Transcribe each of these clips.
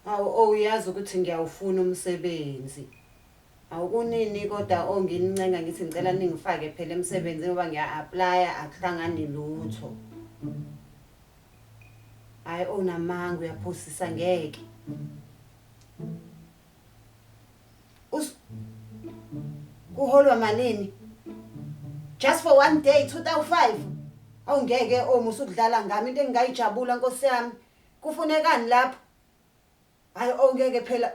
Hawu uyazi ukuthi ngiyawufuna umsebenzi. Awukunini kodwa onginincenga ngithi ngicela ningifake phela emsebenzini ngoba ngiya-applya akuhlangani lutho. Hayi onamanga uyaphosisa ngeke. Kuholwa malini? Just for one day 2005. Awungeke musukudlala ngami into engingayijabula Nkosi yami. Kufunekani lapho? Hayi ongeke phela.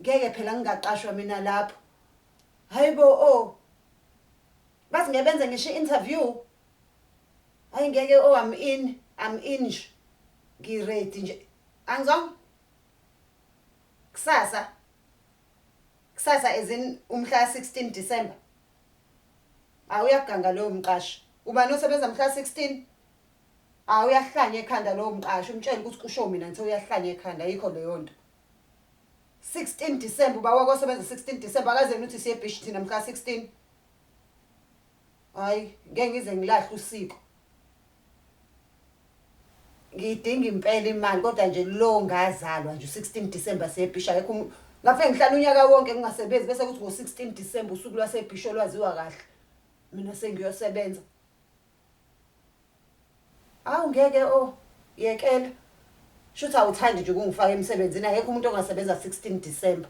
Ngeke phela ngingaqashwa mina lapho. Hayibo Bathi ngiyabenza ngisho interview. Hayi ngeke I'm in nje. Ngiready nje. Angizwa? Kusasa ezin umhla 16 December. Awuyaganga lo mqashi. Ubani osebenza mhla 16? Uyahlanya ekhanda lo mqashi. Umtshela ukuthi kusho mina ngithi uyahlanya ekhanda yikho leyo nto. 16 December uba wakosebenza 16 December akaze nuthi siye beach thina mhla 16. Hayi ngeke ngize ngilahle usiko. Ngidinga impela imali kodwa nje lo ngazalwa nje 16 December siye beach akekho ngafike ngihlala unyaka wonke ngingasebenzi bese kuthi ngo16 December usuku lwasebhisho olwaziwa kahle. Mina sengiyosebenza. Ngeke yekela. Shuthi awuthandi nje ukungifaka emsebenzini akekho umuntu ongasebenza 16 December.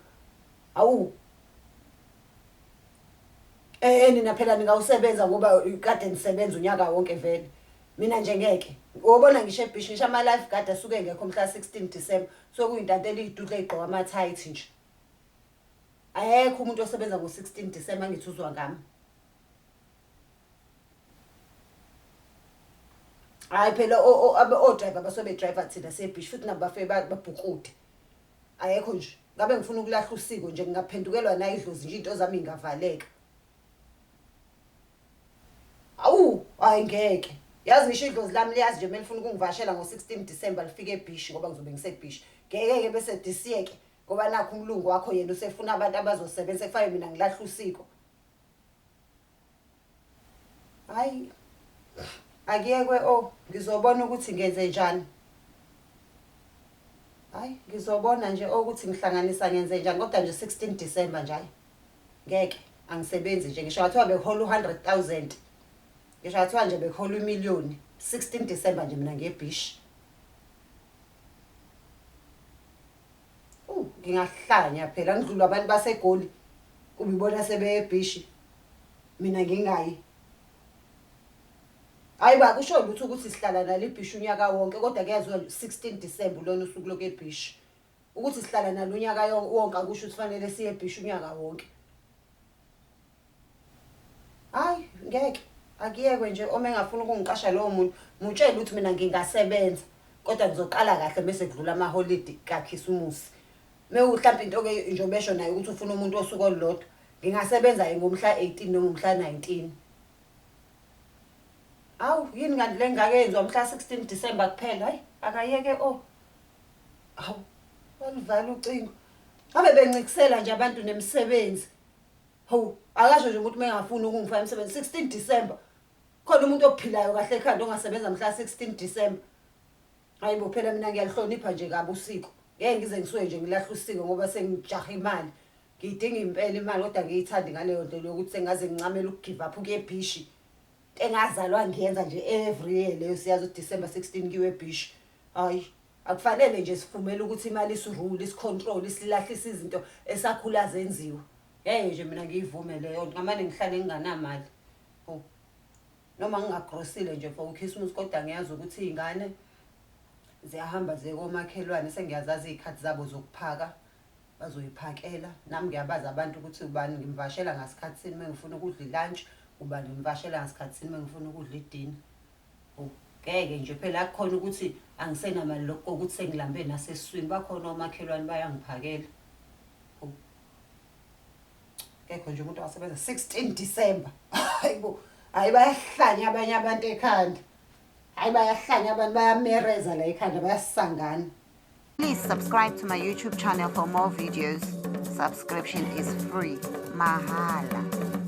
Nina phela ningawusebenza ngoba kade nisebenza unyaka wonke vele. Mina nje ngeke. Ubona ngisho eBhishi ngisho ama life guard asuke ngekho mhla 16 December. So kuyintantela iziduhle ezigqoka ama tight nje. Ayekho umuntu osebenza ngo16 December ngithuzwa ngami. Hayi phela driver basobe driver thina seBhishi futhi nabafe babhukude. Ayekho nje. Ngabe ngifuna ukulahla usiko nje ngingaphendukelwa na idlozi nje into zami ingavaleka. Hayi ngeke. Yazi ngisho idlozi lami liyazi nje melifuna ukungivashela ngo16 December lifike eBhishi ngoba ngizobe ngiseBhishi. Ngeke bese disiyeke ngoba nakho umlungu wakho yena usefuna abantu abazosebenza kufanele mina ngilahla usiko. Hayi akiyekwe ngizobona ukuthi ngenze njani. Hayi ngizobona nje ukuthi ngihlanganisa ngenze njani kodwa nje 16 December nje hayi. Ngeke angisebenzi nje ngisho wathiwa behola 100,000. Ngisho wathiwa nje behola 1,000,000 16 December nje mina ngeBhishi. Ngingahlanya phela ngidlula abantu baseGoli kubibona sebeyeBhishi mina ngingayi. Hayi kusho lutho ukuthi sihlala nalo eBhishi unyaka wonke kodwa kuyaziwa 16 December lona usuku lokho eBhishi. Ukuthi sihlala nalo unyaka wonke akusho ukuthi fanele siye eBhishi unyaka wonke. Hayi ngeke akiyekwe nje engafuna ukungiqasha lowo muntu mutshela ukuthi mina ngingasebenza kodwa ngizoqala kahle bese kudlula ama holiday kaKhisimusi. Mhlawumbe into ke njengoba esho naye ukuthi ufuna umuntu osuku olulodwa ngingasebenza ngomhla 18 noma umhla 19. Yini kanti lengakenzwa mhla 16 December kuphela hayi akayeke walivala ucingo. Ngabe bencikisela nje abantu nemisebenzi. Akasho nje ukuthi mengafuni ukungifaka emsebenzi 16 December. Khona umuntu ophilayo kahle ekhanda ongasebenza mhla 16 December. Hayibo phela mina ngiyalihlonipha nje kabi usiko. Ngeke ngize ngisuke nje ngilahla usiko ngoba sengijaha imali. Ngidinga impela imali kodwa ngiyithandi ngaleyo nto lokuthi sengaze ngincamela ukugive up kuyeBhishi. Engazalwa ngiyenza nje every year leyo siyazi uDecember 16 kiwe eBhishi. Hayi akufanele nje sifumele ukuthi imali isirule isicontrol isilahlisa izinto esakhula zenziwa. Nje mina ngiyivume leyo ngamane ngihlale nginganamali. Noma ngingagrosile nje for uChristmas kodwa ngiyazi ukuthi izingane ziyahamba zekomakhelwane sengiyazazi izikhathi zabo zokuphaka bazoyiphakela. Nami ngiyabaza abantu ukuthi ubani ngimvashela ngasikhathi sini mengifuna ukudla lunch, ubani ngimvashela ngasikhathi sini mengifuna ukudla idina. Ngeke nje phela akukhona ukuthi angisenamali lokho ukuthi sengilambe nasesiswini bakhona omakhelwane bayangiphakela. Ngekho nje umuntu wasebenza 16 December. Hayibo hayi bayahlanya abanye abantu ekhanda. Hayi bayahlanya abantu bayamereza la ekhanda bayasangana. Please subscribe to my YouTube channel for more videos. Subscription is free. Mahala.